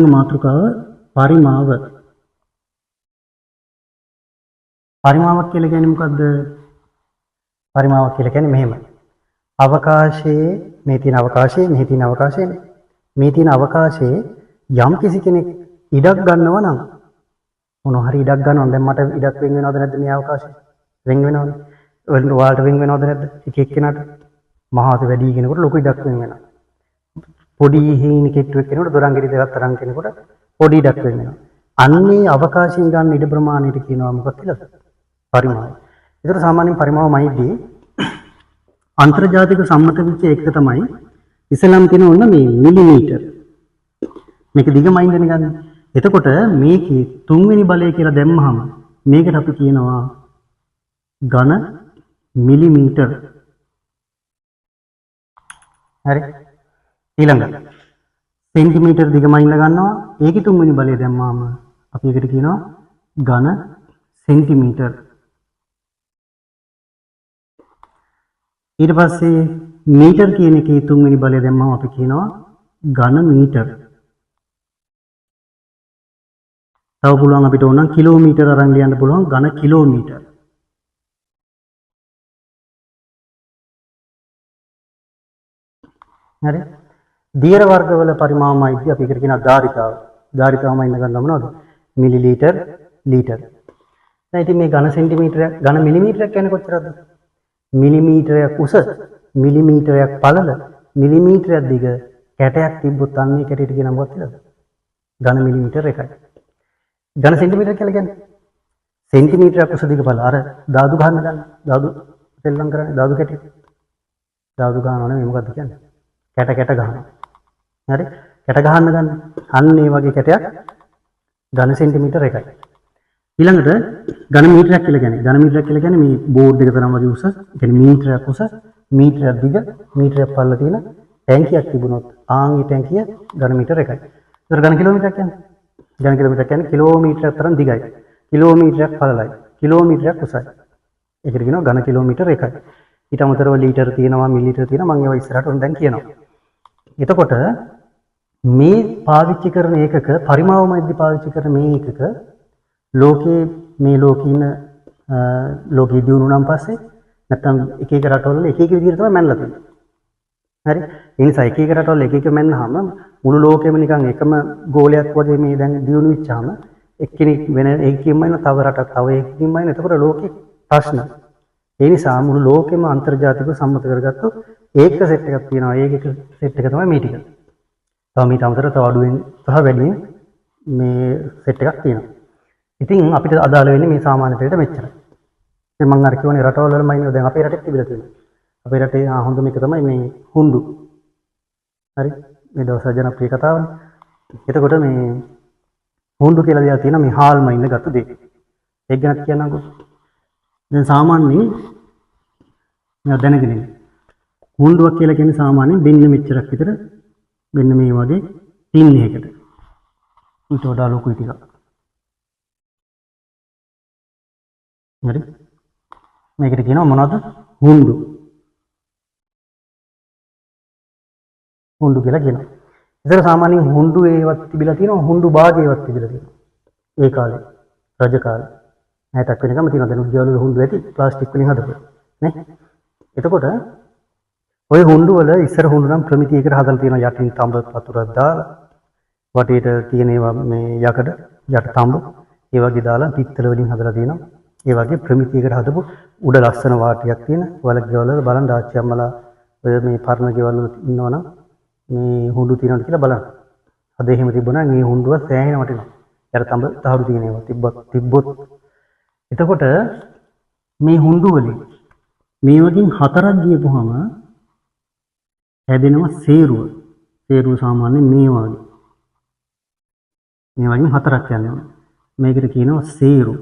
ඊළඟ මාතෘකාව පරිමාව. පරිමාවක් කියලා කියන්නේ මොකද්ද? පරිමාවක් කියලා කියන්නේ මෙහෙම. අවකාශයේ මේ තියෙන අවකාශයේ මෙහි තියෙන අවකාශයනේ. මේ තියෙන අවකාශයේ යම් කිසි කෙනෙක් ඉඩක් ගන්නවා නම් මොනවා හරි ඉඩක් ගන්නවා. දැන් මට ඉඩක් වෙන් වෙනවද නැද්ද මේ අවකාශයේ? වෙන් වෙනවනේ. ඔයාලට වෙන් වෙනවද නැද්ද? එක එක්කෙනාට මහාත වැඩි කෙනෙකුට ලොකු ඉඩක් වෙන් වෙනවා. පොඩි හීන කෙට්ටුවෙක් කෙනෙකුට දොරංගිරි දෙකක් තරම් කෙනෙකුට පොඩි ඉඩක් වෙන් වෙනවා. අන්නේ අවකාශයෙන් ගන්න ඉඩ ප්‍රමාණයට කියනවා මොකක්ද කියලාද? පරිමාවය. ඒතර සාමාන්‍යයෙන් පරිමාවමයිදී අන්තර්ජාතික සම්මත වෙච්ච එක තමයි ඉස්සෙල්ලාම තියෙන ඕන මේ මිලිමීටර්. මේක දිගමයින්දනේ ගන්න. එතකොට මේකේ තුන්වෙනි බලය කියලා දැම්මහම මේකට අපි කියනවා ඝන මිලිමීටර්. හරි. ඊළඟ සෙන්ටිමීටර් දිගමයින්ද ගන්නවා. ඒකේ තුන්වෙනි බලය දැම්මහම අපි ඒකට කියනවා ඝන සෙන්ටිමීටර්. ඊට පස්සේ මීටර් කියන එකේ තුන්වෙනි බලය දැම්මම අපි කියනවා ඝන මීටර්. තව පුළුවන් අපිට ඕන නම් කිලෝමීටර අරන් ලියන්න පුළුවන් ඝන කිලෝමීටර්. හරි. දියර වර්ගවල පරිමාණයයි අපි එකට කියනවා ධාරිතාව. ධාරිතාවම ඉන්න ගන්න මොනවද? Millilitre, litre. දැන් ඉතින් මේ ඝන සෙන්ටිමීටරයක් ඝන මිලිමීටරයක් කියන්නේ කොච්චරද? මිලිමීටරයක් උස, මිලිමීටරයක් පළල, මිලිමීටරයක් දිග කැටයක් තිබ්බොත් අන්නේ කැටයට කියන මොකක්ද කියලාද? ඝන මිලිමීටර එකයි. ඝන සෙන්ටිමීටර කියලා කියන්නේ සෙන්ටිමීටරයක් උස දිග පළල. අර දාදු ගහන්න ගන්න. දාදු තෙල්ලම් කරන්නේ දාදු කැටි. දාදු ගහනවා නෙමෙයි මොකද්ද කියන්නේ? කැට ගහනවා. හරි? කැට ගහන්න ගන්න. අන්න ඒ වගේ කැටයක් ඝන සෙන්ටිමීටර එකයි. ඊළඟට ඝන මීටරයක් කියලා කියන්නේ ඝන මීටරයක් කියලා කියන්නේ මේ බෝඩ් එක තරම් වගේ උස, ඒ කියන්නේ මීටරයක් උස, මීටරයක් දිග, මීටරයක් පළල තියෙන ටැංකියක් තිබුණොත් ආන් ඒ ටැංකිය ඝන මීටර එකයි. ඒතර ඝන කිලෝමීටරයක් කියන්නේ ඝන කිලෝමීටරයක් කියන්නේ කිලෝමීටරයක් තරම් දිගයි. කිලෝමීටරයක් පළලයි. කිලෝමීටරයක් උසයි. ඒකට කියනවා ඝන කිලෝමීටර එකයි. ඊට අමතරව ලීටර තියෙනවා, මිලිලීටර තියෙනවා. මම ඒවා ඉස්සරහට උන් දැන් කියනවා. එතකොට මේ පාවිච්චි කරන ඒකක පරිමාවමයිදී පාවිච්චි කරන මේ ඒකක ලෝකයේ මේ ලෝකීන ලෝකී දියුණු නම් පස්සේ නැත්තම් එක එක රටවල එක එක විදිහට තමයි මැනලා තියෙන්නේ. හරි. ඒ නිසා එක එක රටවල එක එක මැනනහම මුළු ලෝකෙම නිකන් එකම ගෝලයක් වගේ මේ දැන් දියුණු වෙච්චාම එක්කෙනෙක් වෙන එකකින්ම ඉන්න තව රටක් තව එකකින්ම ඉන්න. එතකොට ලෝකේ ප්‍රශ්න. ඒ නිසා මුළු ලෝකෙම අන්තර්ජාතිකව සම්මත කරගත්තු ඒක සෙට් එකක් තියෙනවා. ඒක සෙට් එක තමයි මේ ටික. තව මීට අමතරව තව අඩුවෙන් සහ වැඩියෙන් මේ සෙට් එකක් තියෙනවා. ඉතින් අපිට අදාළ වෙන්නේ මේ සාමාන්‍ය දෙයට මෙච්චරයි. ඉතින් මම අර කියවනේ රටවල් වලම ඉන්නේ දැන් අපේ රටේ තිබිලා තියෙනවා. අපේ රටේ හොඳම එක තමයි මේ හුඬු. හරි. මේ දවස්වල ජනප්‍රිය කතාවනේ. එතකොට මේ හුඬු කියලා දෙයක් තියෙනවා මේ හාල්ම ඉන්න ගත්ත දෙයක්. ඒක ගැන කියන්නම්කෝ. දැන් සාමාන්‍යයෙන් මම දැනගෙන ඉන්නේ. හුඬුවක් කියලා කියන්නේ සාමාන්‍යයෙන් දෙන්න මෙච්චරක් විතර මෙන්න මේ වගේ ටින් එකකට. ඊට වඩා ලොකුයි ටිකක්. හරි. මේකට කියනවා මොනවද? හුඬු. හුඬු කියලා කියනවා. ඒතර සාමාන්‍යයෙන් හුඬු ඒවත් තිබිලා තියෙනවා, හුඬු භාගයවත් තිබිලා තියෙනවා. ඒ කාලේ රජ කාලේ. නැතක් වෙනකම් තියෙනවා. දැන් උද්‍යවල හුඬු ඇති ප්ලාස්ටික් වලින් හදපු. නේ? එතකොට ওই හුඬු වල ඉස්සර හුඬු නම් ප්‍රමිතියකට හදලා තියෙනවා යටින් තඹ වතුරක් දාලා. වටේට තියෙන ඒවා මේ යකඩ යට තඹ ඒ වගේ දාලා පිත්තල වලින් හදලා තියෙනවා. ඒ වගේ ප්‍රමිතියකට හදපු උඩ ලස්සන වාටියක් තියෙන වලක් ගෙවල් වල බලන් දාච්චි අම්මලා ඔය මේ පරණ ගෙවල් වල ඉන්නවනම් මේ හුඬු තියෙනවද කියලා බලන්න. අද එහෙම තිබුණා මේ හුඬුව සෑහෙන වටිනවා. යට තඹ තහඩු තියෙන ඒවා තිබ්බොත් එතකොට මේ හුඬු වලින් මේ වගේ හතරක් ගියපුවාම හැදෙනවා සේරුව. සේරුව සාමාන්‍යයෙන් මේ වගේ. මේ වගේ හතරක් යනවා. මේකට කියනවා සේරු.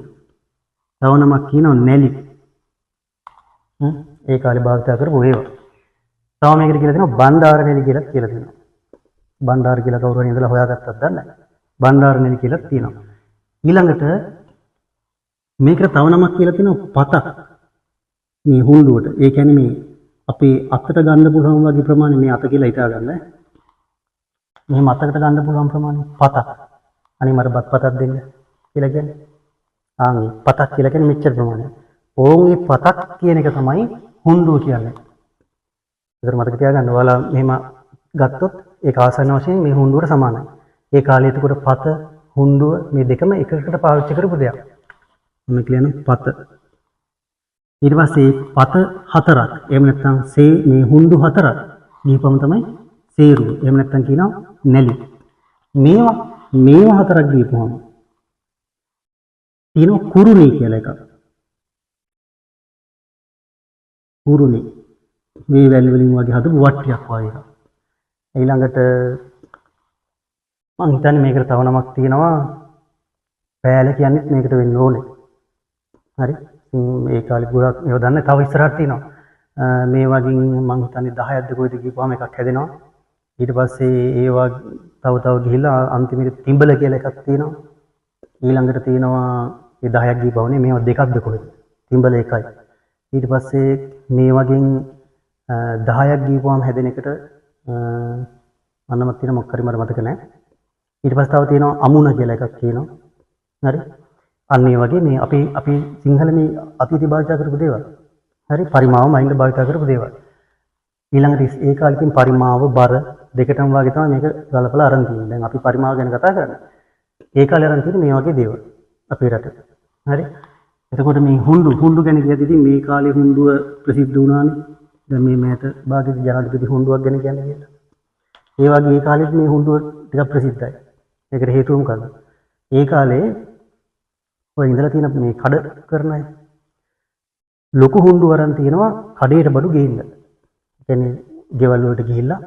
තව නමක් කියනවා නැලි. ඒ කාලේ භාවිත කරපු ඒවා. තව මේකට කියලා තියෙනවා බණ්ඩාර නැලි කියලා තියෙනවා. බණ්ඩාර කියලා කවුරු හරි ඉඳලා හොයාගත්තත් දන්නේ නැහැ. බණ්ඩාර නැලි කියලා තියෙනවා. ඊළඟට මේකට තව නමක් කියලා තියෙනවා පතක්. මේ හුඬුවට. ඒ කියන්නේ මේ අපේ අතට ගන්න පුළුවන් වගේ ප්‍රමාණය මේ අත කියලා හිතා ගන්න. මේ මතකට ගන්න පුළුවන් ප්‍රමාණය පතක්. අනේ මට බත් පතක් දෙන්න කියලා කියන්නේ. ආන්ගේ පතක් කියලා කියන්නේ මෙච්චර ප්‍රමාණයක්. ඕන්ගේ පතක් කියන එක තමයි හුඬුව කියන්නේ. ඒකට මතක තියාගන්න ඔයාලා මෙහෙම ගත්තොත් ඒක ආසන්න වශයෙන් මේ හුඬුවට සමානයි. ඒ කාලේ එතකොට පත හුඬුව මේ දෙකම එකකට පාවිච්චි කරපු දෙයක්. මම කියන්නේ පත. ඊට පස්සේ පත හතරක්. එහෙම නැත්නම් මේ හුඬු හතරක්. දීපම තමයි සේරුව. එහෙම නැත්නම් කියනවා නැලි. මේවා හතරක් දීපුවම තියෙනවා කුරුණී කියලා එකක්. කුරුණී මේ වැලි වලින් වගේ හදපු වට්ටියක් වගේ එකක්. ඊළඟට මම හිතන්නේ මේකට තව නමක් තියෙනවා. පෑල කියන්නේත් මේකට වෙන්න ඕනේ. හරි. මේ කාලේ ගොඩක් ඒව දන්නේ තව ඉස්සරහට තියෙනවා. මේ වගේ මම හිතන්නේ 10ක්ද කොයිද කියපුවාම එකක් හැදෙනවා. ඊට පස්සේ ඒවා තව ගිහිල්ලා අන්තිමට තිඹල කියලා එකක් තියෙනවා. ඊළඟට තියෙනවා ඒ 10ක් ගිහපවනේ මේවා දෙකක්ද කොහෙද? තිඹල එකයි. ඊට පස්සේ මේ වගේ 10ක් ගිහපුවාම හැදෙන එකට අන්නමක් තියෙන මොකක් හරි මට මතක නැහැ. ඊට පස්සේ තව තියෙනවා අමුණ කියලා එකක් තියෙනවා. හරි. අන්න ඒ වගේ මේ අපි සිංහල මේ අතීතය භාවිත කරපු දේවල්. හරි පරිමාව මයින්ඩ් භාවිත කරපු දේවල්. ඊළඟට ඒ කාලෙකින් පරිමාව බර දෙකටම වගේ තමයි මේක ගලපලා අරන් තියෙන්නේ. දැන් අපි පරිමාව ගැන කතා කරන්නේ. ඒ කාලේ අරන් තියෙන්නේ මේ වගේ දේවල් අපේ රටේ. හරි. එතකොට මේ හුඬු ගැන කියද්දී මේ කාලේ හුඬුව ප්‍රසිද්ධ වුණානේ. දැන් මේ මෑත භාගයේ ජනාධිපති හුඬුවක් ගැන කියන්නේ කියලා. ඒ වගේ ඒ කාලෙත් මේ හුඬුව ටිකක් ප්‍රසිද්ධයි. ඒකට හේතුව මොකද්ද? ඒ කාලේ ඔය ඉඳලා තියෙන මේ කඩ කරන අය ලොකු හුඬු වරන් තියෙනවා කඩේට බඩු ගේන්න. කියන්නේ ගෙවල් වලට ගිහිල්ලා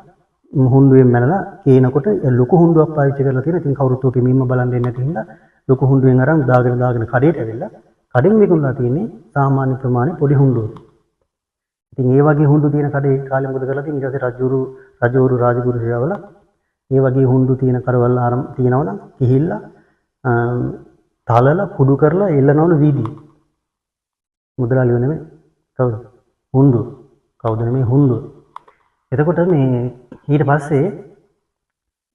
හුඬුවෙන් මැනලා කේනකොට ලොකු හුඬුවක් පාවිච්චි කරලා තියෙන. ඉතින් කවුරුත් ඔකේ මිම්ම බලන් දෙන්නේ නැති හින්දා ලොකු හුඬුවෙන් අරන් දාගෙන කඩේට ඇවිල්ලා කඩෙන් විකුණලා තියෙන්නේ සාමාන්‍ය ප්‍රමාණය පොඩි හුඬුවක්. ඉතින් ඒ වගේ හුඬු තියෙන කඩේ කාලේ මොකද කරලා තියෙන්නේ? ඊට පස්සේ රජවරු රාජගුරු ශ්‍රේවල ඒ වගේ හුඬු තියෙන කරවල් තියෙනවනම් ගිහිල්ලා තලලා කුඩු කරලා එල්ලනවලු වීදියේ. මුදලාලියෝ නෙමෙයි. කවුද? හුඬු. කවුද නෙමෙයි හුඬු. එතකොට මේ ඊට පස්සේ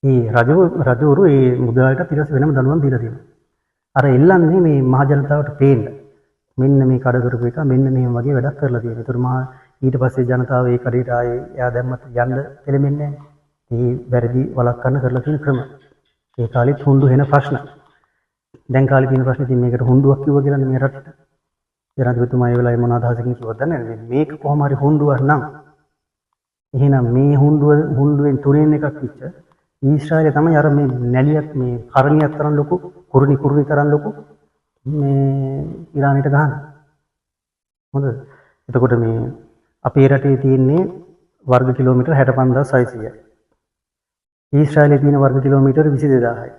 මේ රජවරු මේ මුදලාලිට ඊට වෙනම දනුවම් දීලා තියෙනවා. අර එල්ලන්නේ මේ මහ ජනතාවට පේන්න. මෙන්න මේ කඩ කරපු එක මෙන්න මේ වගේ වැඩක් කරලා තියෙනවා. ඒතර ඊට පස්සේ ජනතාව ඒ කඩේට ආයේ එයා දැම්මත් යන්න දෙලෙන්නේ නැහැ. මේ වැරදි වළක්වන්න කරලා තියෙන ක්‍රම. ඒ කාලෙත් හුඬු වෙන ප්‍රශ්න. දැන් කාලේ තියෙන ප්‍රශ්නේ ඉතින් මේකට හුඬුවක් කිව්වා කියලා නේ මේ රටට. ජනාධිපතිතුමා ඒ වෙලාවේ මොන අදහසකින් කිව්වද දන්නේ නැහැ. මේක කොහොම හරි හුඬුවක් නම් එහෙනම් මේ හුඬුවෙන් තුනෙන් එකක් විච්ච ඊශ්‍රායලයේ තමයි අර මේ නැලියක් මේ කරණියක් තරම් ලොකු කුරුණි තරම් ලොකු මේ ඉරානයට ගහන. හොඳද? එතකොට මේ අපේ රටේ තියෙන්නේ වර්ග කිලෝමීටර් 65600යි. ඊශ්‍රායලයේ තියෙන වර්ග කිලෝමීටර් 22000යි.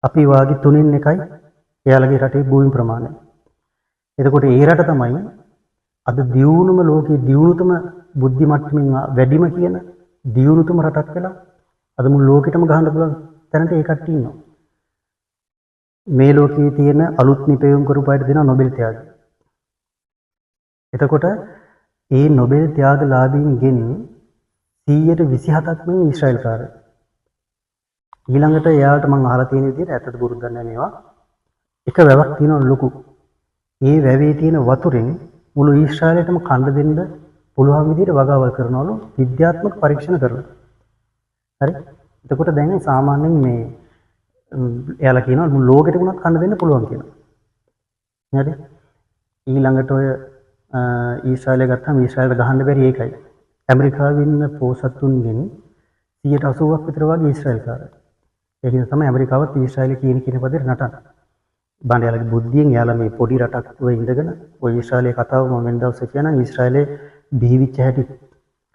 අපි වාගේ තුනෙන් එකයි එයාලගේ රටේ භූමි ප්‍රමාණය. එතකොට ඒ රට තමයි අද දියුණුම ලෝකයේ දියුණුතම බුද්ධි මට්ටමින් වැඩිම කියන දියුණුතම රටක් වෙලා අද මුළු ලෝකෙටම ගහන්න පුළුවන් තැනට ඒ කට්ටිය ඉන්නවා. මේ ලෝකයේ තියෙන අලුත් නිපැයුම් කරපු අයට දෙනවා නොබෙල් ත්‍යාගය. එතකොට ඒ නොබෙල් ත්‍යාගලාභීන්ගෙන් 127ක් මේ ඊශ්‍රායල් කාරය. ඊළඟට එයාට මම අහලා තියෙන විදිහට ඇත්තට බුරුද්දක් නැහැ මේවා. එක වැවක් තියෙනවා ලොකු. ඒ වැවේ තියෙන වතුරෙන් මුළු ඊශ්‍රායලයටම කන්න දෙන්න පුළුවන් විදිහට වගාවල් කරනවලු විද්‍යාත්මක පරීක්ෂණ කරලා. හරි? එතකොට දැන් සාමාන්‍යයෙන් මේ එයාලා කියනවා මුළු ලෝකෙට උනත් කන්න දෙන්න පුළුවන් කියලා. හරි? ඊළඟට ඔය ඊශ්‍රායලය ගත්තාම ඊශ්‍රායලට ගහන්න බැරි ඒකයි. ඇමරිකාවේ ඉන්න පොසත්තුන්ගෙන් 80%ක් විතර වගේ ඊශ්‍රායල් කාරයි. ඒක නිසා තමයි ඇමරිකාවත් ඊශ්‍රායලයේ කියන පදේ නටන. බණ්ඩයාලගේ බුද්ධියෙන් එයාලා මේ පොඩි රටක් ඔය ඉඳගෙන ඔය ඊශ්‍රායලයේ කතාව මම වෙන දවසේ කියනවා ඊශ්‍රායලයේ බිහිවිච්ච හැටි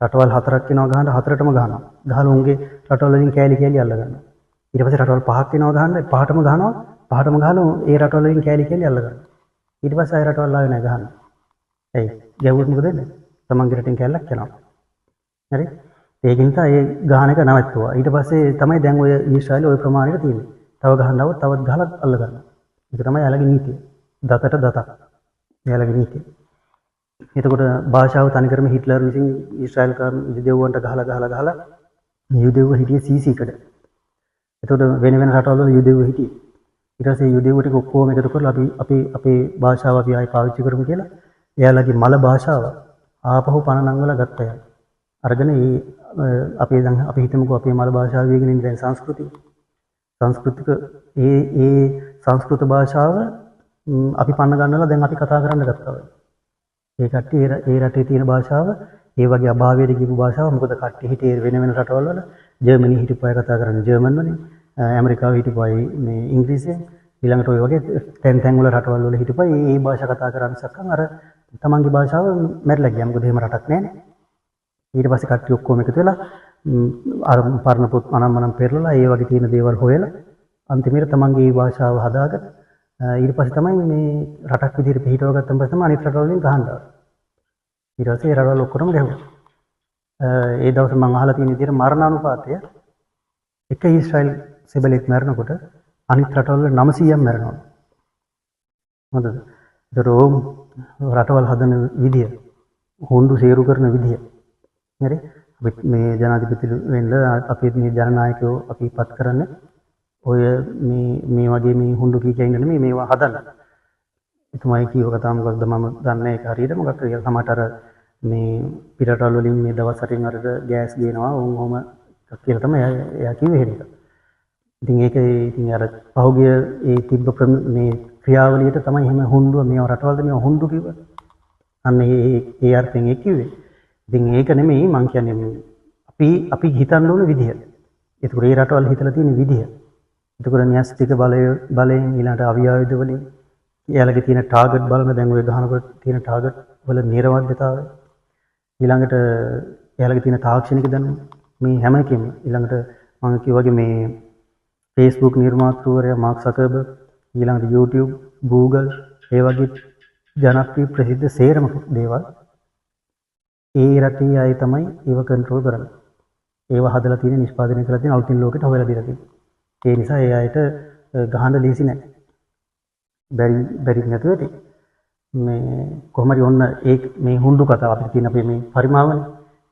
රටවල් 4ක් වෙනවා ගහන්න 4ටම ගහනවා. ගහලා උන්ගේ රටවල් වලින් කෑලි අල්ල ගන්නවා. ඊට පස්සේ රටවල් 5ක් වෙනවා ගහන්න 5ටම ගහනවා. 5ටම ගහලා ඒ රටවල් වලින් කෑලි අල්ල ගන්නවා. ඊට පස්සේ ආය රටවල් ආවේ නැහැ ගහන්න. එයි ගැවුවොත් මොකද වෙන්නේ? තමන්ගේ රටෙන් කෑල්ලක් යනවා. හරි? ඒකින් තමයි ඒ ගහන එක නවත්තුවා. ඊට පස්සේ තමයි දැන් ඔය ඊශ්‍රායලයේ ওই ප්‍රමාණයට තියෙන්නේ. තව ගහනවොත් තවත් ගහලා අල්ල ගන්නවා. ඒක තමයි යාළගේ නීතිය. දතට දතක්. යාළගේ නීතිය. එතකොට භාෂාව තනිකරම හිට්ලර් විසින් ඊශ්‍රායල් දෙව්වන්ට ගහලා යුදෙව්ව හිටියේ CC එකට. එතකොට වෙන වෙන රටවල යුදෙව්ව හිටියේ. ඊට පස්සේ යුදෙව්ව ටික ඔක්කොම එකතු කරලා අපි අපේ භාෂාව අපි ආයි පාවිච්චි කරමු කියලා එයාලගේ මල භාෂාව ආපහු පණ නංවලා ගත්තා. අරගෙන අපේ දැන් අපි හිතමුකෝ අපේ මල භාෂාව වේගෙන ඉන්න දැන් සංස්කෘතික ඒ සංස්කෘත භාෂාව අපි පන්න ගන්නලා දැන් අපි කතා කරන්න ගත්තා. ඒ කට්ටිය ඒ රටේ තියෙන භාෂාව ඒ වගේ අභාවයට ගිහපු භාෂාව මොකද කට්ටිය හිටියේ වෙන වෙන රටවල් වල ජර්මනි හිටපු අය කතා කරන්නේ ජර්මන් වලින් ඇමරිකාව හිටපු අය මේ ඉංග්‍රීසියෙන් ඊළඟට ඔය වගේ තැන් වල රටවල් වල හිටපු අය මේ භාෂා කතා කරන්නේ සක්කන් අර තමන්ගේ භාෂාව මැරිලා ගියා මොකද එහෙම රටක් නැහැ ඊට පස්සේ කට්ටිය ඔක්කොම එකතු වෙලා අර පරණ පොත් අනම්මනම් පෙරලලා ඒ වගේ තියෙන දේවල් හොයලා අන්තිමට තමන්ගේ භාෂාව හදාගෙන ඊට පස්සේ තමයි මේ රටක් විදිහට පිටව ගත්තන් පස්සේ තමයි අනිත් රටවල් වලින් ගහන්න ආවේ. ඊට පස්සේ ඒ රටවල් ඔක්කොම ගැහුවා. ඒ දවස් මම අහලා තියෙන විදිහට මරණානුපාතය එක ඊශ්‍රායල් සෙබලෙක් මැරෙනකොට අනිත් රටවල් 900ක් මැරෙනවා. හොඳද? ඒක රෝම් රටවල් හදන විදිය, හොන්දු සේරු කරන විදිය. හරි? අපි මේ ජනාධිපති වෙන්න අපි මේ ජනනායකයෝ අපි පත් කරන්නේ ඔය මේ වගේ මේ හුඬු කී ඉන්න නෙමෙයි මේවා හදන්න. එතුමයි කියව කතාව මොකක්ද මම දන්නේ ඒක හරියට මොකක්ද කියලා සමහරට අර මේ පිටරටවල වලින් මේ දවස් 8න් අර ගෑස් ගේනවා ඔහොම කියලා තමයි එයා කිව්වේ එහෙම. ඉතින් ඒක ඉතින් අර පහුගිය ඒ තිබ්බ මේ ක්‍රියාවලියට තමයි එහෙම හුඬුව මේ රටවලද මේ හුඬු කිව්වා. අන්න ඒ අර්ථයෙන් ඒ කිව්වේ. ඉතින් ඒක නෙමෙයි මං කියන්නේ අපි හිතන්න ඕන විදිය. ඒක ඒ රටවල් හිතලා තියෙන විදිය. එතකොට න්‍යෂ්ටික බලයෙන් ඊළඟට අවියායුධ වලින් එයාලගේ තියෙන ටාගට් බලන දැන් ඔය ගහනකොට තියෙන ටාගට් වල නිර්වද්‍යතාවය ඊළඟට එයාලගේ තියෙන තාක්ෂණික දැනුම මේ හැම එකෙම ඊළඟට මම කිව්වාගේ මේ Facebook නිර්මාතෘවරයා මාක් සකර්බර්ග් ඊළඟට YouTube Google ඒ වගේ ජනප්‍රිය ප්‍රසිද්ධ සේරම දේවල් ඒ රටේ අය තමයි ඒව කන්ට්‍රෝල් කරන්නේ. ඒව හදලා තියෙන නිෂ්පාදනය කරලා තියෙන අලුතින් ලෝකෙට හොයලා දීලා තියෙනවා. ඒ නිසා ඒ අයට ගහන්න ලීසි නැහැ. බැරි නැතුව ඇති. මේ කොහොම හරි ඔන්න මේ හුඬු කතාව අපිට තියෙන අපේ මේ පරිමාවනේ.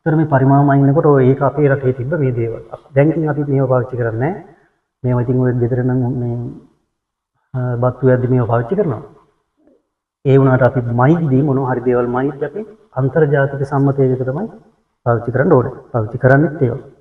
ඒතර මේ පරිමාවම අයින්නකොට ඒක අපේ රටේ තිබ්බ මේ දේවල්. දැන් ඉතින් අපි මේව පාවිච්චි කරන්නේ නැහැ. මේවා ඉතින් ඔය ගෙදර නම් මේ බත්තු යද්දි මේව පාවිච්චි කරනවා. ඒ වුණාට අපි මයිද්දී මොනවා හරි දේවල් මයිද්දී අපි අන්තර්ජාතික සම්මතයකට තමයි පාවිච්චි කරන්න ඕනේ. පාවිච්චි කරන්නේත් ඒවා.